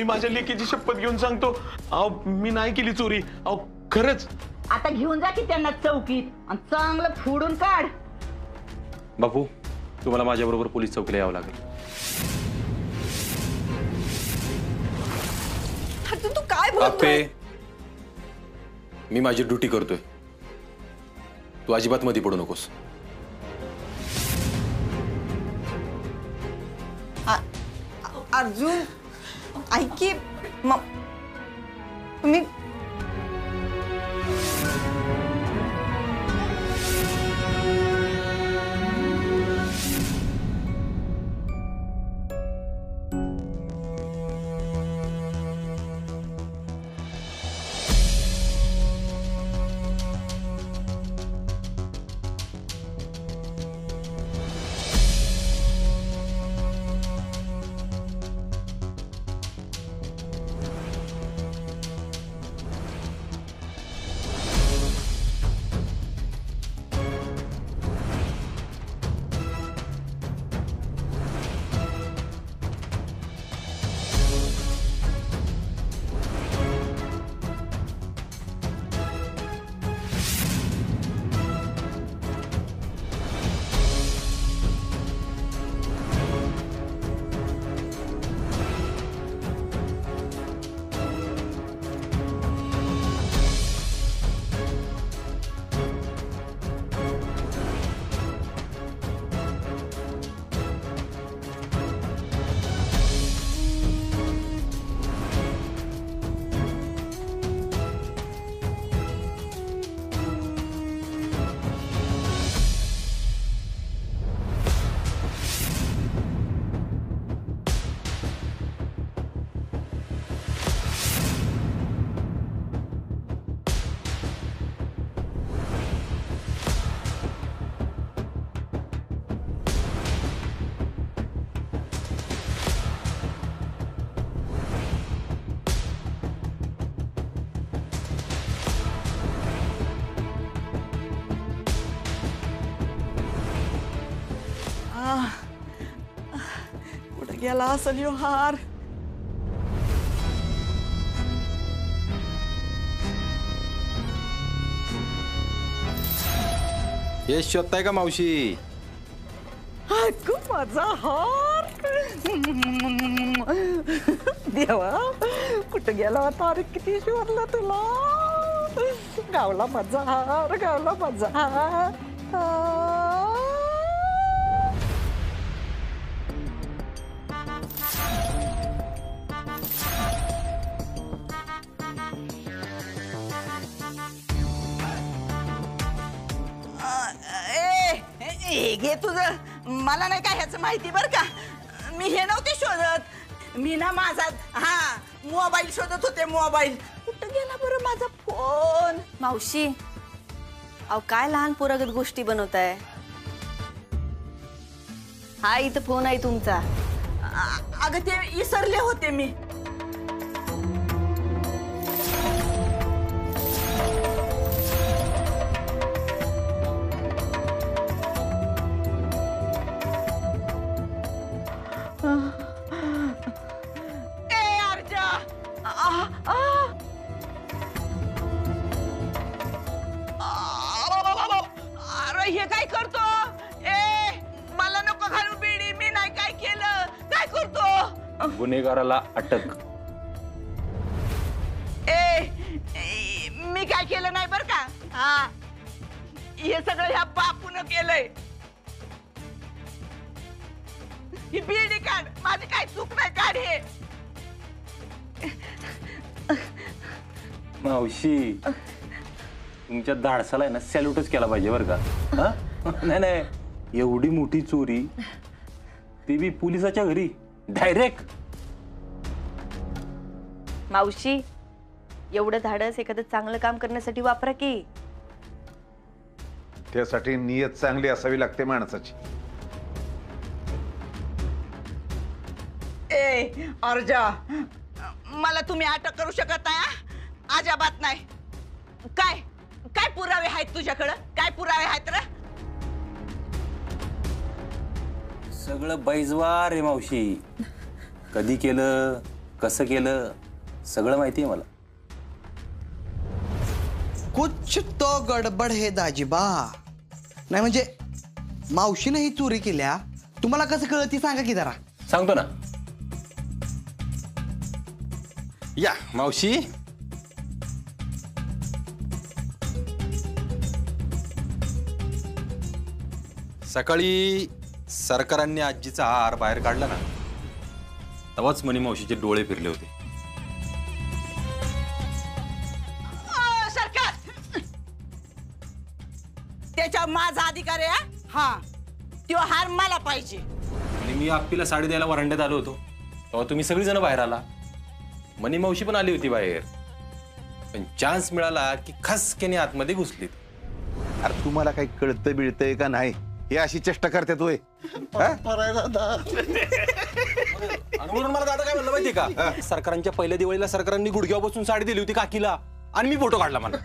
मी माझ्या लेकीची शपथ घेऊन सांगतो, अहो मी नाही केली चोरी, अहो खरंच. आता घेऊन जा की त्यांना चौकीत आणि चांगलं फोडून काढ. बापू, तुम्हाला माझ्या बरोबर पोलीस चौकीला यावं लागेल. तू काय बोलतोय? मी माझी ड्युटी करतोय, तू अजिबात मध्ये पडू नकोस. अर्जुन ऐक की, मी कुठे गेला असेल ह्यो हार? हे शोधताय का मावशी? अगं माझा हार, देवा कुठे गेला होता? अरे किती शोधला तुला. गावला माझा हार, गावला माझा हार. घे तुझं, मला नाही काय ह्याचं माहिती बर का. मी हे नव्हते शोधत, मी ना माझा मोबाईल शोधत होते. मोबाईल कुठं गेला बरं माझा फोन? मावशी, अहो काय लहान पोरागत गोष्टी बनवताय? हा इथं फोन आहे तुमचा. अगं ते विसरले होते मी. अरे हे काय करतो? मला नको घालू बिडी, मी नाही काय केलं. काय करतो? गुन्हेगाराला अटक. मी काय केलं नाही बर का. हे सगळं ह्या बापून केलंय. ही बिडी काढ, माझी काय चूक नाही. काढ हे. मावशी, तुमच्या धाडसाला आहे ना सॅल्यूटच केला पाहिजे बरं का. नाही नाही, एवढी मोठी चोरी, ती बी पोलिसाच्या घरी डायरेक्ट. मावशी, एवढं धाडस एखादं चांगलं काम करण्यासाठी वापरा की. त्यासाठी नियत चांगली असावी लागते माणसाची. अर्जा, मला तुम्ही अटक करू शकत नाही. अजिबात नाही. काय काय पुरावे आहेत तुझ्याकडं? काय पुरावे आहेत रे? सगळं बैजवार आहे मावशी. कधी केलं, कसं केलं सगळं माहिती आहे मला. कुछ तो गडबड हे दाजीबा. नाही म्हणजे मावशीने ही चोरी केल्या तुम्हाला कसं कळत ती सांगा की जरा. सांगतो ना. या मावशी. सकाळी सरकारांनी आजीचा हार बाहेर काढला ना, तेव्हाच मनी मावशीचे डोळे फिरले होते. सरकार त्याच्या माझा अधिकार आहे हा? हा तो हार मला पाहिजे. आणि मी आप्पीला साडी द्यायला वरांड्यात आलो होतो तेव्हा तुम्ही सगळीजण बाहेर आला. मनी मावशी पण आली होती बाहेर, पण चान्स मिळाला की खसकेने आतमध्ये घुसलीत. अरे तुम्हाला काही कळतं बिळतंय का नाही? हे अशी चेष्टा करतात होय. आणि म्हणून मला दादा काय म्हणलं माहितीये का, सरकारांच्या पहिल्या दिवाळीला सरकारांनी गुडघ्यावर बसून साडी दिली होती काकीला आणि मी फोटो काढला मला.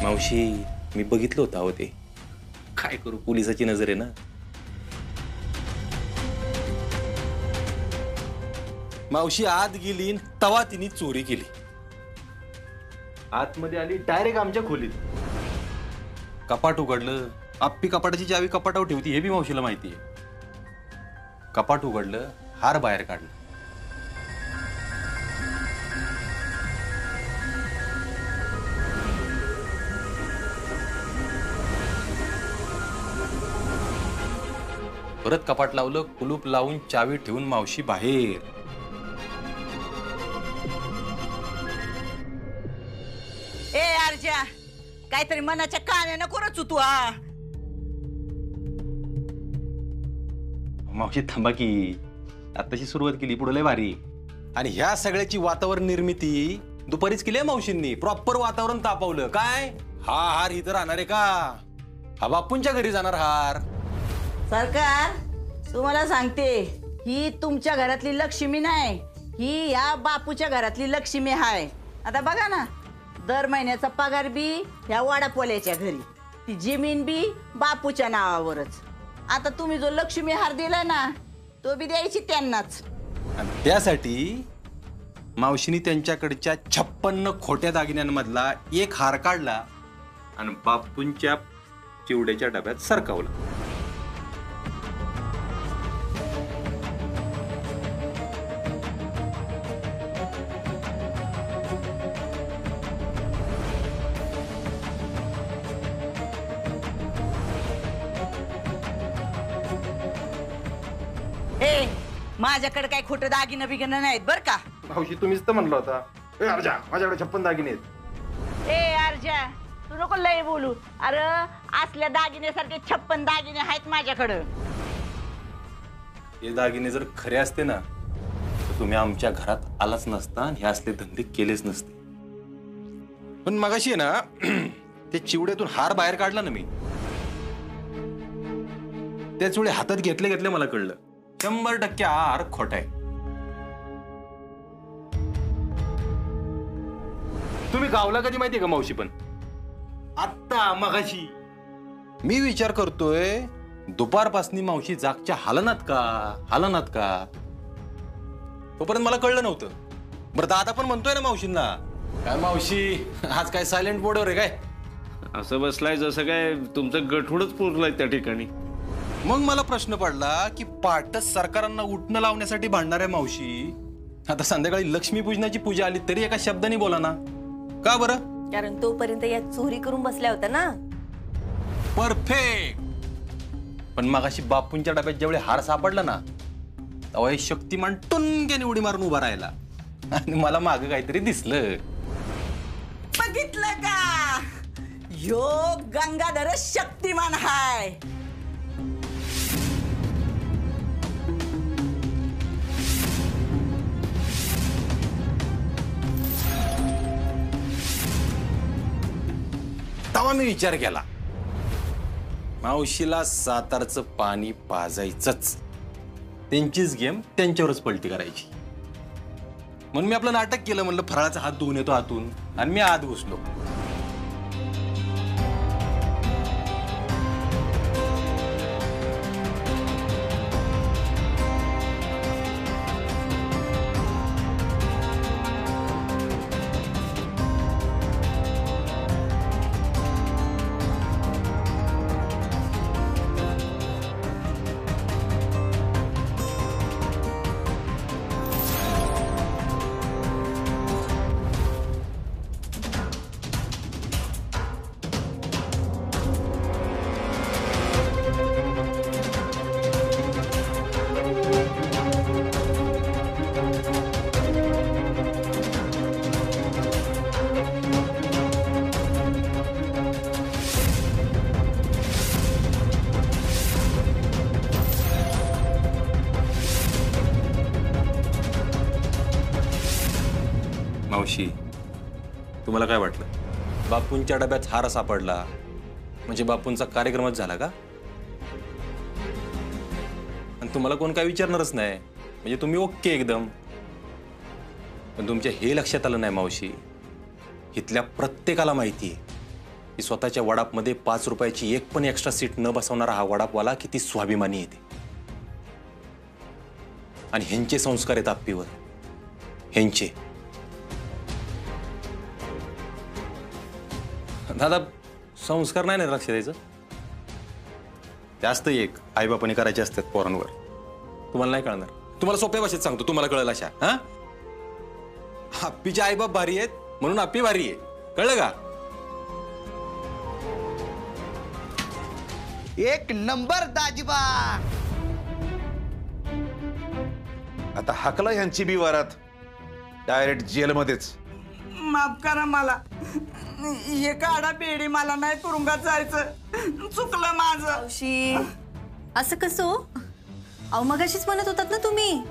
मावशी मी बघितलं होतं अहो ते. काय करू, पोलिसाची नजर आहे ना. मावशी आत गेली तवा तिने चोरी केली. आतमध्ये आली डायरेक्ट आमच्या खोलीत. कपाट उघडलं. आप्पी कपाटाची चावी कपाटावर ठेवती हे बी मावशीला माहिती आहे. कपाट उघडलं, हार बाहेर काढलं. परत कपाट लावलं, कुलूप लावून चावी ठेवून मावशी बाहेर. ए अर्जा काहीतरी मनाच्या कान्यानं करत तू. हा मावशी थांबा की, आताशी सुरुवात केली, पुढे लय भारी. आणि ह्या सगळ्याची वातावरण निर्मिती दुपारीच केली मावशींनी. प्रॉपर वातावरण तापवलं. काय हा हार इथं राहणार आहे का? हा बापूंच्या घरी जाणार हार. सरकार तुम्हाला सांगते ही तुमच्या घरातली लक्ष्मी नाही, ही या बापूच्या घरातली लक्ष्मी आहे. आता बघा ना, दर महिन्याचा पगार बी ह्या वाडापोल्याच्या घरी, ती जमीन बी बापूच्या नावावरच. आता तुम्ही जो लक्ष्मी हार दिला ना तो बी द्यायची त्यांनाच. आणि त्यासाठी मावशीनी त्यांच्याकडच्या 56 खोट्या दागिन्यांमधला एक हार काढला आणि बापूंच्या चिवड्याच्या डब्यात सरकवला. ए माझ्याकडे काय खोटं दागिनं बिगिनं नाहीत बर का. मावशी तुम्हीच तर म्हणला होता अर्जा माझ्याकडे 56 दागिने आहेत. ए अर्जा तू नको लय बोलू. अरे असल्या दागिन्यासारखे 56 दागिने आहेत माझ्याकडं. हे दागिने जर खरे असते ना तर तुम्ही आमच्या घरात आलाच नसता आणि हे असले धंदे केलेच नसते. पण मगाशी आहे ना ते चिवड्यातून हार बाहेर काढला ना मी, त्याच वेळी हातात घेतले घेतले मला कळलं 100% हा हार खोटा आहे. तुम्ही गावला कधी माहितीये का मावशी? पण आत्ता मगाशी मी विचार करतोय दुपारपासनी मावशी जागच्या हालनात का तोपर्यंत मला कळलं नव्हतं. बरं दादा पण म्हणतोय ना मावशींना, काय मावशी आज काय सायलेंट मोडवर आहे काय? असं बसलाय जसं काय तुमचं गठुडच पुरलाय त्या ठिकाणी. मग मला प्रश्न पडला की पाटच सरकारांना उठणं लावण्यासाठी भांडणाऱ्या मावशी आता संध्याकाळी लक्ष्मीपूजनाची पूजा आली तरी एका शब्दाने बोला ना का बरं? कारण तोपर्यंत या चोरी करून बसल्या होत्या ना. परफेक्ट. पण मगाशी बापूंच्या डब्यात ज्यावेळी हार सापडला ना तेव्हा शक्तिमान टुनक्याने उडी मारून उभा राहिला आणि मला मागं काहीतरी दिसलं. बघितलं का, यो गंगाधर शक्तिमान हाय. तेव्हा मी विचार केला मावशीला सातारचं पाणी पाजायचंच, त्यांचीच गेम त्यांच्यावरच पलटी करायची. म्हणून मी आपलं नाटक केलं. म्हणलं फराळाचा हात धुवून येतो हातून आणि मी आत घुसलो. मावशी, तुम्हाला काय वाटलं? बापूंच्या डब्यात हार सापडला म्हणजे बापूंचा कार्यक्रमच झाला का? आणि तुम्हाला कोण काय विचारणारच नाही, म्हणजे तुम्ही ओके एकदम. पण तुमच्या हे लक्षात आलं नाही मावशी, इथल्या प्रत्येकाला माहिती आहे की स्वतःच्या वडापमध्ये 5 रुपयाची एक पण एक्स्ट्रा सीट न बसवणारा हा वडापवाला किती स्वाभिमानी येते. आणि ह्यांचे संस्कार आहेत आप्पीवर, ह्यांचे. दादा, संस्कार नाही ना लक्ष द्यायचं, जास्त एक आईबापाने करायचे असतात पोरांवर. तुम्हाला नाही कळणार, तुम्हाला सोप्या भाषेत सांगतो, तुम्हाला कळलं अशा. हा, आप्पीचे आईबाप भारी आहेत म्हणून आप्पी भारी आहे, कळलं का? एक नंबर दाजीबा. आता हाकला यांची बी वरात, डायरेक्ट जेलमध्येच. माफ करा मला, हे काढा बेडी, मला नाही तुरुंगात जायचं, चुकलं माझं. मावशी, असं कसं हो? अहो मगाशीच म्हणत होतात ना तुम्ही,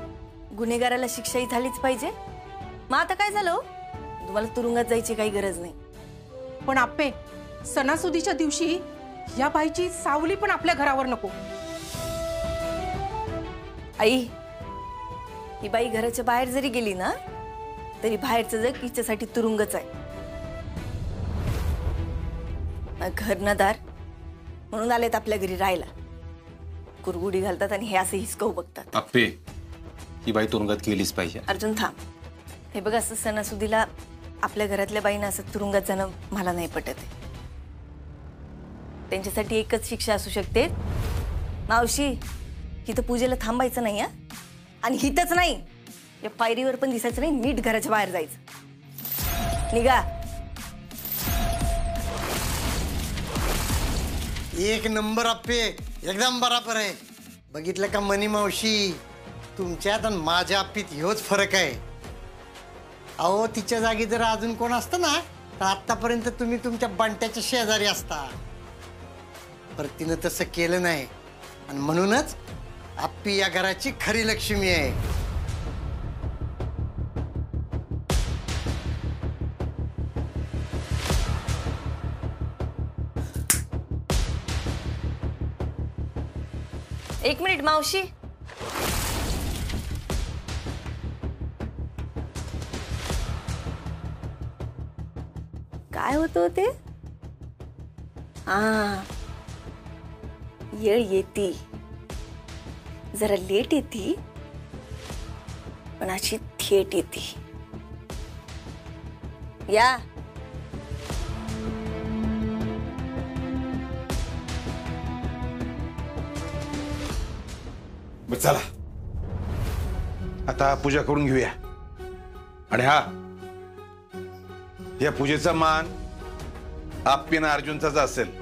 गुन्हेगाराला शिक्षाही झालीच पाहिजे. मग आता काय झालं हो? तुम्हाला तुरुंगात जायची काही गरज नाही. पण आप्पे, सणासुदीच्या दिवशी या बाईची सावली पण आपल्या घरावर नको. आई, ही बाई घराच्या बाहेर जरी गेली ना तरी बाहेरचं जग हिच्यासाठी तुरुंगच आहे. घर ना दार म्हणून आलेत आपल्या घरी राहायला, कुरगुडी घालतात आणि हे असं हिसकवू बघतात. आप्पे, ही बाई तुरुंगात गेलीच पाहिजे. अर्जुन थांब. हे बघ, असं सणासुदीला आपल्या घरातल्या बाईंना असं तुरुंगात जाणं मला नाही पटत आहे. त्यांच्यासाठी एकच शिक्षा असू शकते, मावशी, हिथं पूजेला थांबायचं नाही. आणि हिथंच नाही, या पायरीवर पण दिसायचं नाही, नीट घराच्या बाहेर जायचं. निघा. एक नंबर आप्पे, एकदम बराबर आहे. बघितलं का मनी मावशी, तुमच्यात आणि माझ्या आप्पीत ह्योच फरक आहे. अहो, तिच्या जागी जर अजून कोण असतं ना तर आतापर्यंत तुम्ही तुमच्या बंट्याच्या शेजारी असता. पर तिनं तसं केलं नाही, आणि म्हणूनच आप्पी या घराची खरी लक्ष्मी आहे. एक मिनिट मावशी. काय होतं ते? हा, येळ येती, जरा लेट येती, पण अशी थेट येती. या. बरं, चला आता पूजा करून घेऊया. आणि हा, या पूजेचा मान आप्पीना अर्जुनचाच असेल.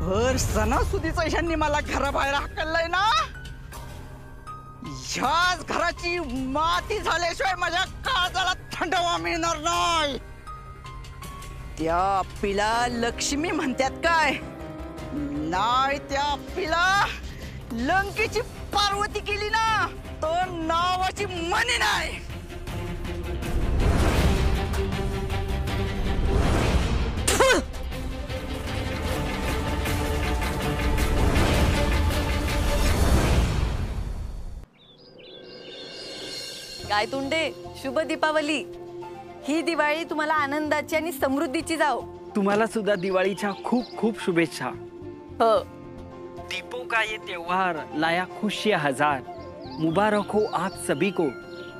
भर सणासुदीचं ह्यांनी मला घराबाहेर हाकललंय ना, ह्याच घराची माती झाल्याशिवाय माझ्या काळजाला थंडावा मिळणार नाही. त्या आप्पीला लक्ष्मी म्हणतात काय? नाही, त्या आप्पीला लंकेची पार्वती केली ना तो नावाची म्हणी नाही. काय तोंडे, शुभ दीपावली. ही दिवाळी तुम्हाला आनंदाची आणि समृद्धीची जाओ. तुम्हाला सुद्धा दिवाळीच्या खूप खूप शुभेच्छा. हो. दीपों का ये त्योहार लाया खुशियां हजार. मुबारक हो आप सभी को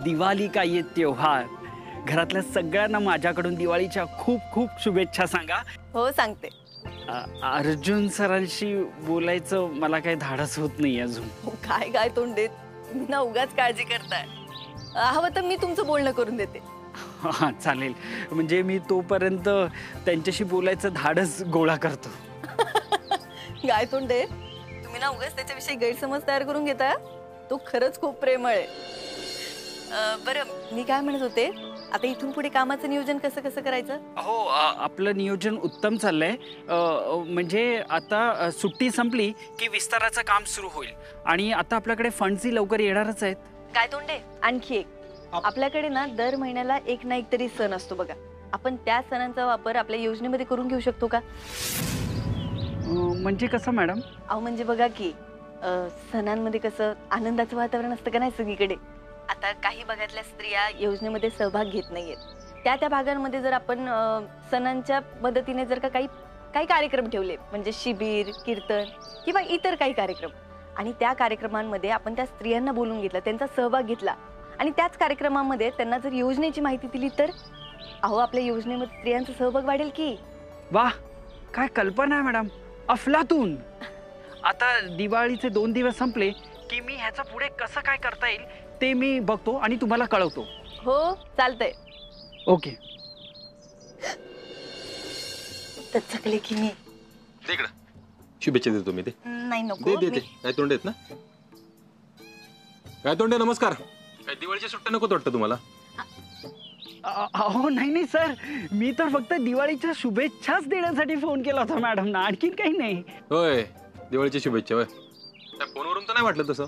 दिवाळी का ये त्योहार. घरातल्या सगळ्यांना माझ्याकडून दिवाळीच्या खूप खूप शुभेच्छा सांगा. हो सांगते. अर्जुन सरांशी बोलायचं मला काही धाडस होत नाही अजून. काय काय तोंडे, तुम्ही ना उगाच काळजी करताय. हवं तर मी तुमचं बोलणं करून देते. हा चालेल. म्हणजे मी तोपर्यंत त्यांच्याशी बोलायचं धाडस गोळा करतो. काय तोंडे, तुम्ही ना उगाच त्याच्याविषयी गैरसमज तयार करून घेता. तो खरंच खूप प्रेमळ आहे. बरं मी काय म्हणत होते, आता इथून पुढे कामाचं नियोजन कसं कसं करायचं? हो आपलं नियोजन उत्तम चाललंय. म्हणजे आता सुट्टी संपली की विस्ताराचं काम सुरू होईल आणि आता आपल्याकडे फंड्सही लवकर येणारच आहेत. काय तोंडे, आणखी एक, आपल्याकडे ना दर महिन्याला एक ना एक तरी सण असतो बघा. आपण त्या सणांचा वापर आपल्या योजनेमध्ये करून घेऊ शकतो का? म्हणजे कसं मॅडम? अहो म्हणजे बघा की सणांमध्ये कसं आनंदाचं वातावरण असतं का नाही सगळीकडे. आता काही भागातल्या स्त्रिया योजनेमध्ये सहभाग घेत नाहीयेत. त्या भागांमध्ये जर आपण सणांच्या मदतीने जर का काही कार्यक्रम ठेवले, म्हणजे शिबिर, कीर्तन किंवा इतर काही कार्यक्रम, आणि त्या कार्यक्रमांमध्ये आपण त्या स्त्रियांना बोलून घेतलं, त्यांचा सहभाग घेतला आणि त्याच कार्यक्रमामध्ये त्यांना जर योजनेची माहिती दिली तर अहो आपल्या योजनेमध्ये स्त्रियांचा सहभाग वाढेल की. वाह, काय कल्पना आहे मॅडम, अफलातून. आता दिवाळीचे 2 दिवस संपले की मी ह्याचा पुढे कसं काय करता येईल ते मी बघतो आणि तुम्हाला कळवतो. हो चालतंय. ओके. चकले की मी तिकडं शुभेच्छा देतो मी. ते नाही नको. दे काय तोंडे आहेत ना? काय तोंडे, नमस्कार. काय दिवाळीची सुट्टी नको वाटतं तुम्हाला? अहो नाही सर, मी तर फक्त दिवाळीच्या शुभेच्छाच देण्यासाठी फोन केला होता मॅडम ना, आणखीन काही नाही. होय, दिवाळीची शुभेच्छा. होय, त्या फोनवरून तर नाही वाटलं तसं.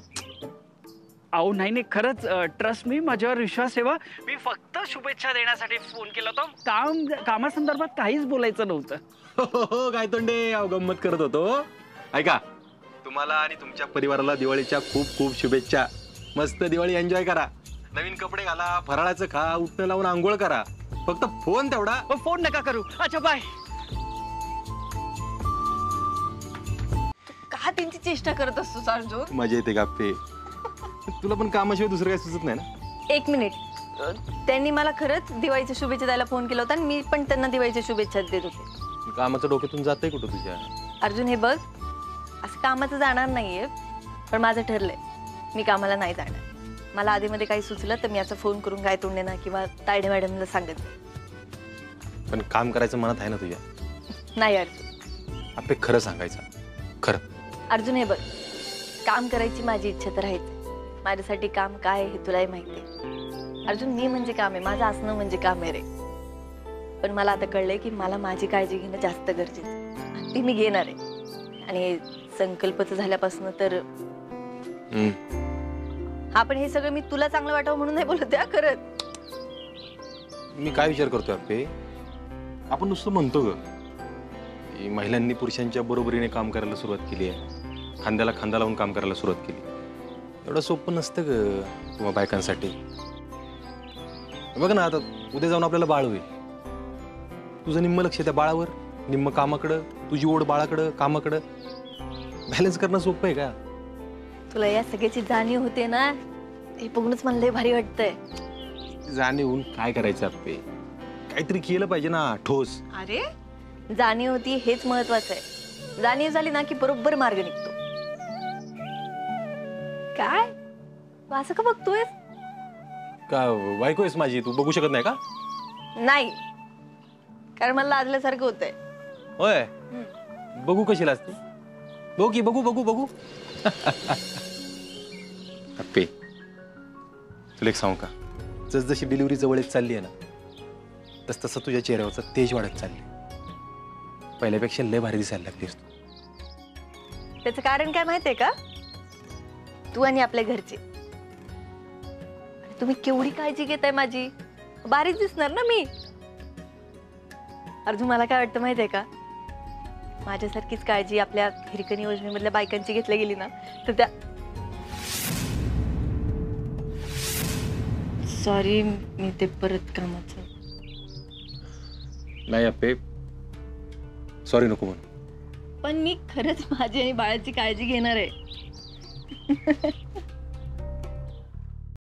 अहो नाही खरंच, ट्रस्ट मी, माझ्यावर विश्वास ठेवा. मी फक्त शुभेच्छा देण्यासाठी फोन केला होता. कामासंदर्भात काहीच बोलायचं नव्हतं. हो काय तोंडे, गंमत करत होतो. ऐका, तुम्हाला आणि तुमच्या परिवाराला दिवाळीच्या खूप खूप शुभेच्छा. मस्त दिवाळी एन्जॉय करा. नवीन कपडे घाला, फराळाचं खा, उठणं लावून आंघोळ करा. फक्त फोन तेवढा. फोन नका करू. अच्छा बाय. का त्यांची चेष्टा करत असतो अर्जुन? मजा येते गप्पे. तुला पण कामाशिवाय दुसरं काही सुचत नाही ना? एक मिनिट, त्यांनी मला खरंच दिवाळीच्या शुभेच्छा द्यायला फोन केला होता आणि मी पण त्यांना दिवाळीच्या शुभेच्छा देत होते. कामाचं डोक्यातून जातंय कुठं तुझ्या? अर्जुन हे बघ, असं कामाचं जाणार नाहीये, पण माझं ठरलंय मी कामाला नाही जाणार. मला आधीमध्ये काही सुचलं तर मी असं फोन करून काय तोंडेना किंवा तायडे मॅडमला सांगत. पण काम करायचं मनात आहे ना तुझ्या? नाही अर्जुन. आपले खरं सांगायचं, खरं. अर्जुन हे बघ, काम करायची माझी इच्छा तर आहेच. माझ्यासाठी काम काय आहे हे तुलाही माहिती आहे. अर्जुन, मी म्हणजे काम आहे, माझं असणं म्हणजे काम आहे रे. पण मला आता कळलंय की मला माझी काळजी घेणं जास्त गरजेचं, ती मी घेणार आहे. आणि संकल्पच झाल्यापासून तर हा, पण हे सगळं मी तुला चांगलं वाटावं म्हणून नाही बोलत आहे खरंच. मी काय विचार करतोय आपले, आपण नुसतं म्हणतो ग की महिलांनी पुरुषांच्या बरोबरीने काम करायला सुरुवात केली आहे, खांद्याला खांदा लावून काम करायला सुरुवात केली. एवढं सोपं नसतं ग किंवा बायकांसाठी. बघ ना, आता उद्या जाऊन आपल्याला बाळ होईल. तुझं निम्म लक्ष त्या बाळावर, निम्म कामाकडं, तुझी ओढ बाळाकडं, कामाकडं. बॅलन्स करणं सोपं आहे का? तुला या सगळ्याची जाणीव होते ना, हे बघूनच मला लय भारी वाटतंय. जाणीव होऊन काय करायचं आपले? काहीतरी केलं पाहिजे ना, ठोस. अरे जाणीव होती हेच महत्वाचं आहे. जाणीव झाली ना की बरोबर मार्ग निघतो. काय तू असं का बघतोय? का बायको आहेस माझी, तू बघू शकत नाही का? नाही, कारण मला लाजल्यासारखं होतंय. होय, बघू कशी लाजते? बघू की, बघू बघू बघू. अप्पे, तुला एक सांगू का, जसजशी डिलिव्हरी जवळ येत चालली आहे ना, तस तसं तुझ्या चेहऱ्यावरचा तेज वाढत चालले. पहिल्यापेक्षा लय भारी दिसायला लागलीस तू. त्याचं कारण काय माहितीये का? तू आणि आपल्या घरचे. तुम्ही केवढी काळजी घेताय माझी. बारीक दिसणार ना मी. अर्जुन मला काय वाटतं माहितीये का, माझ्यासारखीच काळजी आपल्या हिरकणी योजनेमधल्या बायकांची घेतली गेली ना तर त्या. सॉरी, मी ते परत कामाचं. नाही अप्पे, सॉरी नको म्हणून. पण मी खरंच माझी आणि बाळाची काळजी घेणार आहे.